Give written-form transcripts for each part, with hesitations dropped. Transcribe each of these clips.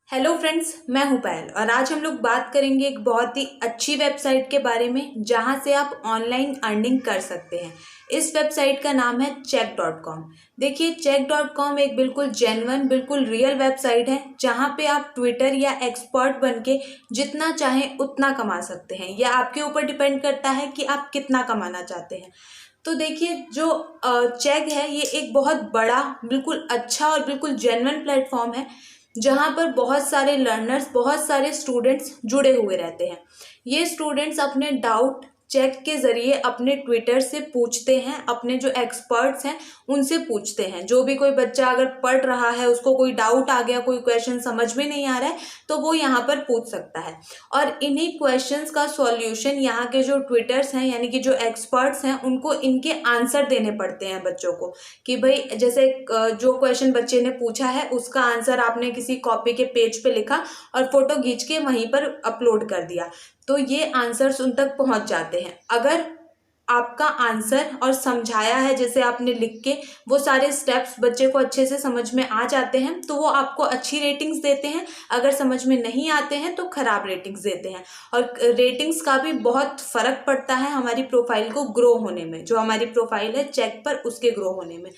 Hello friends, मैं हूं पायल और आज हम लोग बात करेंगे एक बहुत ही अच्छी वेबसाइट के बारे में जहां से आप ऑनलाइन अर्निंग कर सकते हैं। इस वेबसाइट का नाम है check.com। देखिए, check.com एक बिल्कुल जेन्युइन, बिल्कुल रियल वेबसाइट है जहां पे आप ट्विटर या एक्सपर्ट बन के जितना चाहें उतना कमा सकते हैं। यह आपके ऊपर डिपेंड करता है कि आप कितना कमाना चाहते हैं। तो देखिए, जो चेक है ये एक बहुत बड़ा, बिल्कुल अच्छा और बिल्कुल जेन्युइन प्लेटफॉर्म है जहाँ पर बहुत सारे लर्नर्स, बहुत सारे स्टूडेंट्स जुड़े हुए रहते हैं। ये स्टूडेंट्स अपने डाउट चेक के ज़रिए अपने ट्विटर से पूछते हैं, अपने जो एक्सपर्ट्स हैं उनसे पूछते हैं। जो भी कोई बच्चा अगर पढ़ रहा है, उसको कोई डाउट आ गया, कोई क्वेश्चन समझ में नहीं आ रहा है, तो वो यहाँ पर पूछ सकता है। और इन्हीं क्वेश्चंस का सॉल्यूशन यहाँ के जो ट्विटर्स हैं, यानी कि जो एक्सपर्ट्स हैं, उनको इनके आंसर देने पड़ते हैं बच्चों को। कि भाई जैसे जो क्वेश्चन बच्चे ने पूछा है उसका आंसर आपने किसी कॉपी के पेज पे लिखा और फोटो खींच के वहीं पर अपलोड कर दिया, तो ये आंसर्स उन तक पहुंच जाते हैं। अगर आपका आंसर और समझाया है जैसे आपने लिख के, वो सारे स्टेप्स बच्चे को अच्छे से समझ में आ जाते हैं तो वो आपको अच्छी रेटिंग्स देते हैं। अगर समझ में नहीं आते हैं तो खराब रेटिंग्स देते हैं। और रेटिंग्स का भी बहुत फर्क पड़ता है हमारी प्रोफाइल को ग्रो होने में, जो हमारी प्रोफाइल है चेक पर, उसके ग्रो होने में।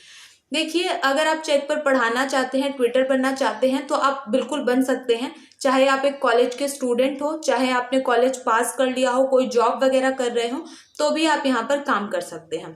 देखिए, अगर आप चेक पर पढ़ाना चाहते हैं, ट्विटर बनना चाहते हैं, तो आप बिल्कुल बन सकते हैं। चाहे आप एक कॉलेज के स्टूडेंट हो, चाहे आपने कॉलेज पास कर लिया हो, कोई जॉब वगैरह कर रहे हो, तो भी आप यहाँ पर काम कर सकते हैं।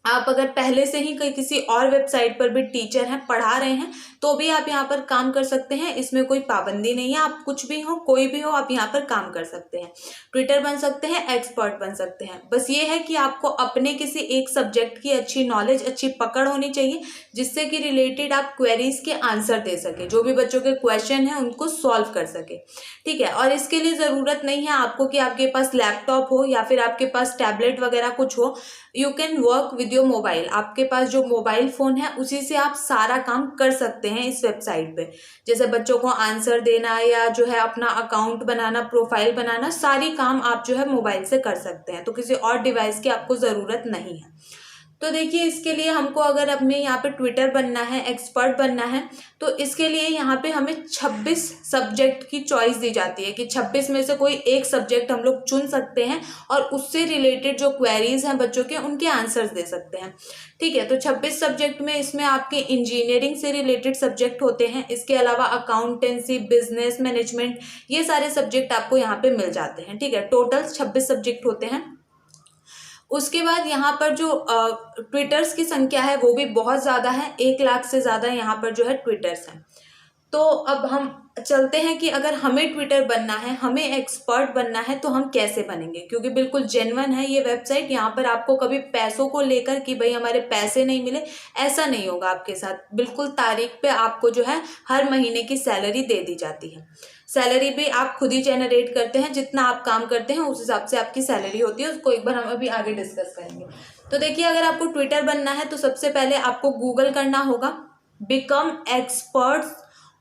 आप अगर पहले से ही कहीं किसी और वेबसाइट पर भी टीचर हैं, पढ़ा रहे हैं, तो भी आप यहाँ पर काम कर सकते हैं। इसमें कोई पाबंदी नहीं है। आप कुछ भी हो, कोई भी हो, आप यहाँ पर काम कर सकते हैं। ट्विटर बन सकते हैं, एक्सपर्ट बन सकते हैं। बस ये है कि आपको अपने किसी एक सब्जेक्ट की अच्छी नॉलेज, अच्छी पकड़ होनी चाहिए, जिससे कि रिलेटेड आप क्वेरीज के आंसर दे सके, जो भी बच्चों के क्वेश्चन हैं उनको सॉल्व कर सके। ठीक है। और इसके लिए ज़रूरत नहीं है आपको कि आपके पास लैपटॉप हो या फिर आपके पास टैबलेट वगैरह कुछ हो। You can work with your mobile. आपके पास जो मोबाइल फ़ोन है उसी से आप सारा काम कर सकते हैं इस वेबसाइट पे। जैसे बच्चों को आंसर देना या जो है अपना अकाउंट बनाना, प्रोफाइल बनाना, सारी काम आप जो है मोबाइल से कर सकते हैं। तो किसी और डिवाइस की आपको ज़रूरत नहीं है। तो देखिए, इसके लिए हमको अगर अपने यहाँ पे ट्विटर बनना है, एक्सपर्ट बनना है, तो इसके लिए यहाँ पे हमें 26 सब्जेक्ट की चॉइस दी जाती है कि 26 में से कोई एक सब्जेक्ट हम लोग चुन सकते हैं और उससे रिलेटेड जो क्वेरीज हैं बच्चों के, उनके आंसर्स दे सकते हैं। ठीक है। तो 26 सब्जेक्ट में इसमें आपके इंजीनियरिंग से रिलेटेड सब्जेक्ट होते हैं। इसके अलावा अकाउंटेंसी, बिजनेस मैनेजमेंट, ये सारे सब्जेक्ट आपको यहाँ पे मिल जाते हैं। ठीक है। टोटल 26 सब्जेक्ट होते हैं। उसके बाद यहाँ पर जो ट्विटर्स की संख्या है वो भी बहुत ज़्यादा है। 1 लाख से ज़्यादा यहाँ पर जो है ट्विटर्स हैं। तो अब हम चलते हैं कि अगर हमें ट्विटर बनना है, हमें एक्सपर्ट बनना है, तो हम कैसे बनेंगे। क्योंकि बिल्कुल जेन्युइन है ये वेबसाइट। यहाँ पर आपको कभी पैसों को लेकर कि भाई हमारे पैसे नहीं मिले, ऐसा नहीं होगा आपके साथ। बिल्कुल तारीख पे आपको जो है हर महीने की सैलरी दे दी जाती है। सैलरी भी आप खुद ही जनरेट करते हैं। जितना आप काम करते हैं उस हिसाब से आपकी सैलरी होती है। उसको एक बार हम अभी आगे डिस्कस करेंगे। तो देखिए, अगर आपको ट्विटर बनना है तो सबसे पहले आपको गूगल करना होगा, बिकम एक्सपर्ट्स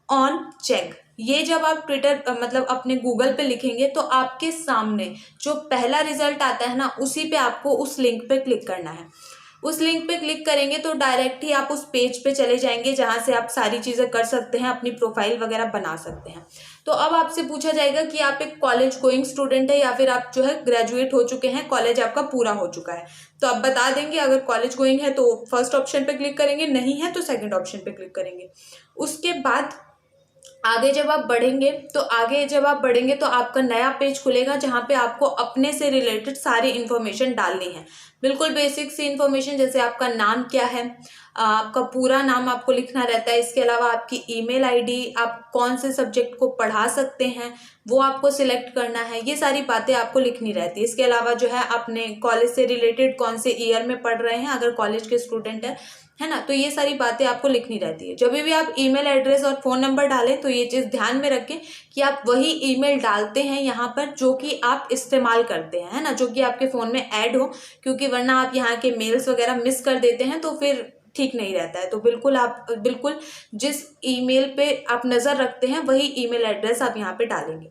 ऑन चेक। ये जब आप ट्विटर मतलब अपने गूगल पे लिखेंगे तो आपके सामने जो पहला रिजल्ट आता है ना, उसी पे आपको उस लिंक पे क्लिक करना है। उस लिंक पे क्लिक करेंगे तो डायरेक्ट ही आप उस पेज पे चले जाएंगे जहां से आप सारी चीज़ें कर सकते हैं, अपनी प्रोफाइल वगैरह बना सकते हैं। तो अब आपसे पूछा जाएगा कि आप एक कॉलेज गोइंग स्टूडेंट है या फिर आप जो है ग्रेजुएट हो चुके हैं, कॉलेज आपका पूरा हो चुका है। तो आप बता देंगे, अगर कॉलेज गोइंग है तो फर्स्ट ऑप्शन पे क्लिक करेंगे, नहीं है तो सेकंड ऑप्शन पे क्लिक करेंगे। उसके बाद आगे जब आप बढ़ेंगे तो आपका नया पेज खुलेगा जहाँ पे आपको अपने से रिलेटेड सारी इन्फॉर्मेशन डालनी है। बिल्कुल बेसिक सी इन्फॉर्मेशन, जैसे आपका नाम क्या है, आपका पूरा नाम आपको लिखना रहता है। इसके अलावा आपकी ईमेल आईडी, आप कौन से सब्जेक्ट को पढ़ा सकते हैं वो आपको सिलेक्ट करना है। ये सारी बातें आपको लिखनी रहती है। इसके अलावा जो है अपने कॉलेज से रिलेटेड कौन से ईयर में पढ़ रहे हैं, अगर कॉलेज के स्टूडेंट है ना, तो ये सारी बातें आपको लिखनी रहती है। जब भी आप ईमेल एड्रेस और फ़ोन नंबर डालें तो ये चीज़ ध्यान में रखें कि आप वही ईमेल डालते हैं यहाँ पर जो कि आप इस्तेमाल करते हैं, है ना, जो कि आपके फ़ोन में ऐड हो। क्योंकि वरना आप यहाँ के मेल्स वगैरह मिस कर देते हैं तो फिर ठीक नहीं रहता है। तो बिल्कुल जिस ईमेल पे आप नज़र रखते हैं वही ईमेल एड्रेस आप यहाँ पे डालेंगे।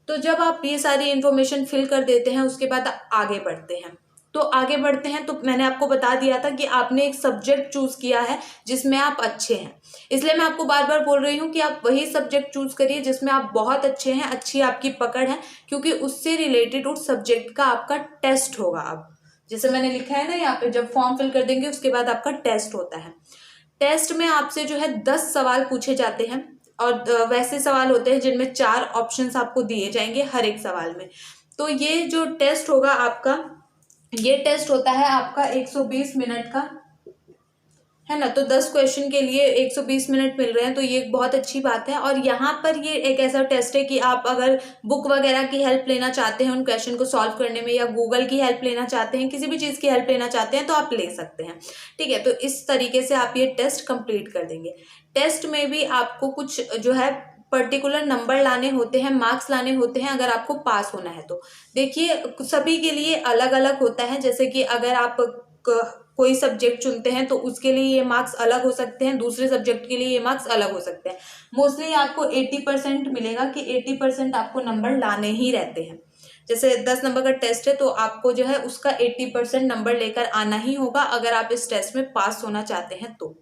तो जब आप ये सारी इन्फॉर्मेशन फिल कर देते हैं उसके बाद आगे बढ़ते हैं। तो आगे बढ़ते हैं। तो मैंने आपको बता दिया था कि आपने एक सब्जेक्ट चूज किया है जिसमें आप अच्छे हैं, इसलिए मैं आपको बार बार बोल रही हूँ कि आप वही सब्जेक्ट चूज करिए जिसमें आप बहुत अच्छे हैं, अच्छी आपकी पकड़ है, क्योंकि उससे रिलेटेड उस सब्जेक्ट का आपका टेस्ट होगा। अब जैसे मैंने लिखा है ना यहाँ पे, जब फॉर्म फिल कर देंगे उसके बाद आपका टेस्ट होता है। टेस्ट में आपसे जो है 10 सवाल पूछे जाते हैं, और वैसे सवाल होते हैं जिनमें 4 ऑप्शंस आपको दिए जाएंगे हर एक सवाल में। तो ये जो टेस्ट होगा आपका, ये टेस्ट होता है आपका 120 मिनट का, है ना। तो 10 क्वेश्चन के लिए 120 मिनट मिल रहे हैं, तो ये एक बहुत अच्छी बात है। और यहाँ पर ये एक ऐसा टेस्ट है कि आप अगर बुक वगैरह की हेल्प लेना चाहते हैं उन क्वेश्चन को सॉल्व करने में, या गूगल की हेल्प लेना चाहते हैं, किसी भी चीज़ की हेल्प लेना चाहते हैं तो आप ले सकते हैं, ठीक है। तो इस तरीके से आप ये टेस्ट कंप्लीट कर देंगे। टेस्ट में भी आपको कुछ जो है पर्टिकुलर नंबर लाने होते हैं, मार्क्स लाने होते हैं, अगर आपको पास होना है तो। देखिए सभी के लिए अलग अलग होता है, जैसे कि अगर आप कोई सब्जेक्ट चुनते हैं तो उसके लिए ये मार्क्स अलग हो सकते हैं, दूसरे सब्जेक्ट के लिए ये मार्क्स अलग हो सकते हैं। मोस्टली आपको 80% मिलेगा कि 80% आपको नंबर लाने ही रहते हैं। जैसे 10 नंबर का टेस्ट है तो आपको जो है उसका 80% नंबर लेकर आना ही होगा, अगर आप इस टेस्ट में पास होना चाहते हैं तो।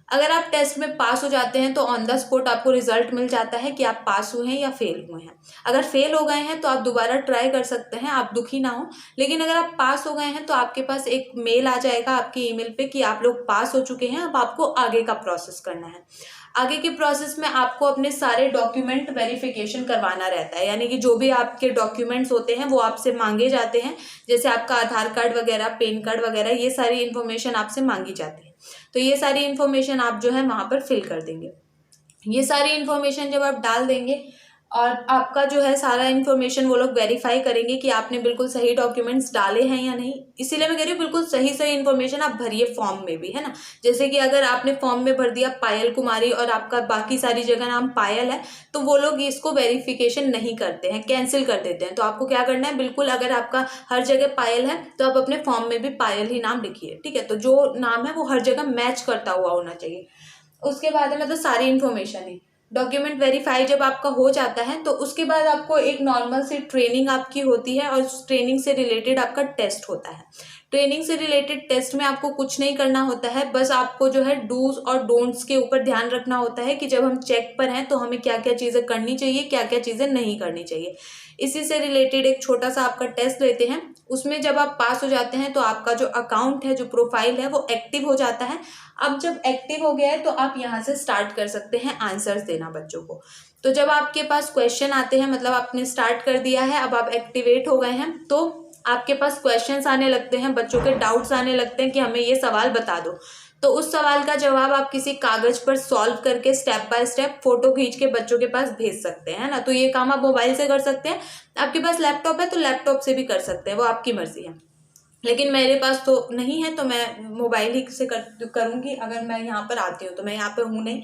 अगर आप टेस्ट में पास हो जाते हैं तो ऑन द स्पॉट आपको रिजल्ट मिल जाता है कि आप पास हुए हैं या फेल हुए हैं। अगर फेल हो गए हैं तो आप दोबारा ट्राई कर सकते हैं, आप दुखी ना हो। लेकिन अगर आप पास हो गए हैं तो आपके पास एक मेल आ जाएगा आपके ईमेल पे कि आप लोग पास हो चुके हैं, अब आपको आगे का प्रोसेस करना है। आगे के प्रोसेस में आपको अपने सारे डॉक्यूमेंट वेरिफिकेशन करवाना रहता है, यानी कि जो भी आपके डॉक्यूमेंट्स होते हैं वो आपसे मांगे जाते हैं, जैसे आपका आधार कार्ड वगैरह, पैन कार्ड वगैरह, ये सारी इन्फॉर्मेशन आपसे मांगी जाती है। तो ये सारी इन्फॉर्मेशन आप जो है वहां पर फिल कर देंगे। ये सारी इन्फॉर्मेशन जब आप डाल देंगे और आपका जो है सारा इन्फॉर्मेशन वो लोग वेरीफाई करेंगे कि आपने बिल्कुल सही डॉक्यूमेंट्स डाले हैं या नहीं। इसीलिए मैं कह रही हूँ बिल्कुल सही सही इन्फॉर्मेशन आप भरिए फॉर्म में भी, है ना। जैसे कि अगर आपने फॉर्म में भर दिया पायल कुमारी और आपका बाकी सारी जगह नाम पायल है, तो वो लोग इसको वेरिफिकेशन नहीं करते हैं, कैंसिल कर देते हैं। तो आपको क्या करना है, बिल्कुल अगर आपका हर जगह पायल है तो आप अपने फॉर्म में भी पायल ही नाम लिखिए, ठीक है। तो जो नाम है वो हर जगह मैच करता हुआ होना चाहिए। उसके बाद में तो सारी इन्फॉर्मेशन है। डॉक्यूमेंट वेरीफाई जब आपका हो जाता है तो उसके बाद आपको एक नॉर्मल सी ट्रेनिंग आपकी होती है, और उस ट्रेनिंग से रिलेटेड आपका टेस्ट होता है। ट्रेनिंग से रिलेटेड टेस्ट में आपको कुछ नहीं करना होता है, बस आपको जो है डूज और डोंट्स के ऊपर ध्यान रखना होता है कि जब हम चेक पर हैं तो हमें क्या क्या चीज़ें करनी चाहिए, क्या क्या चीज़ें नहीं करनी चाहिए। इसी से रिलेटेड एक छोटा सा आपका टेस्ट लेते हैं। उसमें जब आप पास हो जाते हैं तो आपका जो अकाउंट है, जो प्रोफाइल है, वो एक्टिव हो जाता है। अब जब एक्टिव हो गया है तो आप यहाँ से स्टार्ट कर सकते हैं आंसर्स देना बच्चों को। तो जब आपके पास क्वेश्चन आते हैं, मतलब आपने स्टार्ट कर दिया है, अब आप एक्टिवेट हो गए हैं, तो आपके पास क्वेश्चंस आने लगते हैं, बच्चों के डाउट्स आने लगते हैं कि हमें ये सवाल बता दो। तो उस सवाल का जवाब आप किसी कागज पर सॉल्व करके स्टेप बाय स्टेप फोटो खींच के बच्चों के पास भेज सकते हैं, ना। तो ये काम आप मोबाइल से कर सकते हैं, आपके पास लैपटॉप है तो लैपटॉप से भी कर सकते हैं, वो आपकी मर्जी है। लेकिन मेरे पास तो नहीं है तो मैं मोबाइल ही से करूँगी। अगर मैं यहाँ पर आती हूँ तो मैं यहाँ पर हूँ नहीं,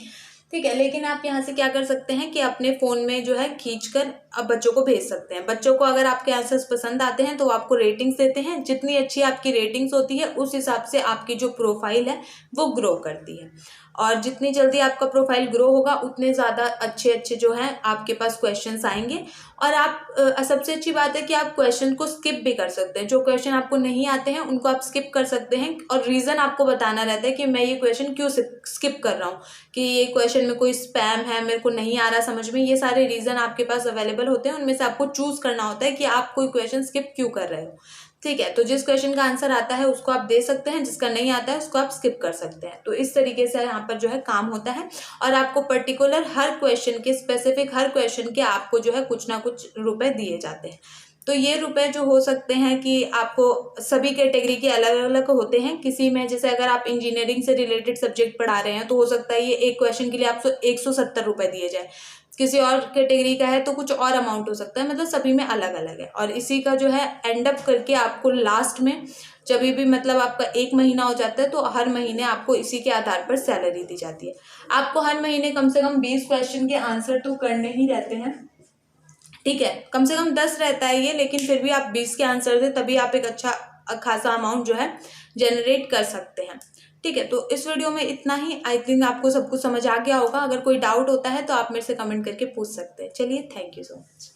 ठीक है। लेकिन आप यहाँ से क्या कर सकते हैं कि अपने फ़ोन में जो है खींचकर अब बच्चों को भेज सकते हैं। बच्चों को अगर आपके आंसर्स पसंद आते हैं तो वो आपको रेटिंग्स देते हैं। जितनी अच्छी आपकी रेटिंग्स होती है उस हिसाब से आपकी जो प्रोफाइल है वो ग्रो करती है, और जितनी जल्दी आपका प्रोफाइल ग्रो होगा उतने ज़्यादा अच्छे अच्छे जो हैं आपके पास क्वेश्चंस आएंगे। और आप सबसे अच्छी बात है कि आप क्वेश्चन को स्किप भी कर सकते हैं। जो क्वेश्चन आपको नहीं आते हैं उनको आप स्किप कर सकते हैं, और रीज़न आपको बताना रहता है कि मैं ये क्वेश्चन क्यों स्किप कर रहा हूँ, कि ये क्वेश्चन में कोई स्पैम है, मेरे को नहीं आ रहा समझ में। ये सारे रीज़न आपके पास अवेलेबल होते हैं, उनमें से आपको चूज़ करना होता है कि आप कोई क्वेश्चन स्किप क्यों कर रहे हो, ठीक है। तो जिस क्वेश्चन का आंसर आता है उसको आप दे सकते हैं, जिसका नहीं आता है उसको आप स्किप कर सकते हैं। तो इस तरीके से यहाँ पर जो है काम होता है, और आपको पर्टिकुलर हर क्वेश्चन के, स्पेसिफिक हर क्वेश्चन के आपको जो है कुछ ना कुछ रुपए दिए जाते हैं। तो ये रुपए जो हो सकते हैं कि आपको सभी कैटेगरी के अलग अलग होते हैं। किसी में जैसे अगर आप इंजीनियरिंग से रिलेटेड सब्जेक्ट पढ़ा रहे हैं तो हो सकता है ये एक क्वेश्चन के लिए आपको 170 रुपए दिए जाए। किसी और कैटेगरी का है तो कुछ और अमाउंट हो सकता है, मतलब सभी में अलग अलग है। और इसी का जो है एंड अप करके आपको लास्ट में जब भी मतलब आपका 1 महीना हो जाता है तो हर महीने आपको इसी के आधार पर सैलरी दी जाती है। आपको हर महीने कम से कम 20 क्वेश्चन के आंसर तो करने ही रहते हैं, ठीक है। कम से कम 10 रहता है ये, लेकिन फिर भी आप 20 के आंसर दें तभी आप एक अच्छा खासा अमाउंट जो है जनरेट कर सकते हैं, ठीक है। तो इस वीडियो में इतना ही। आई थिंक आपको सब कुछ समझ आ गया होगा। अगर कोई डाउट होता है तो आप मेरे से कमेंट करके पूछ सकते हैं। चलिए, थैंक यू सो मच।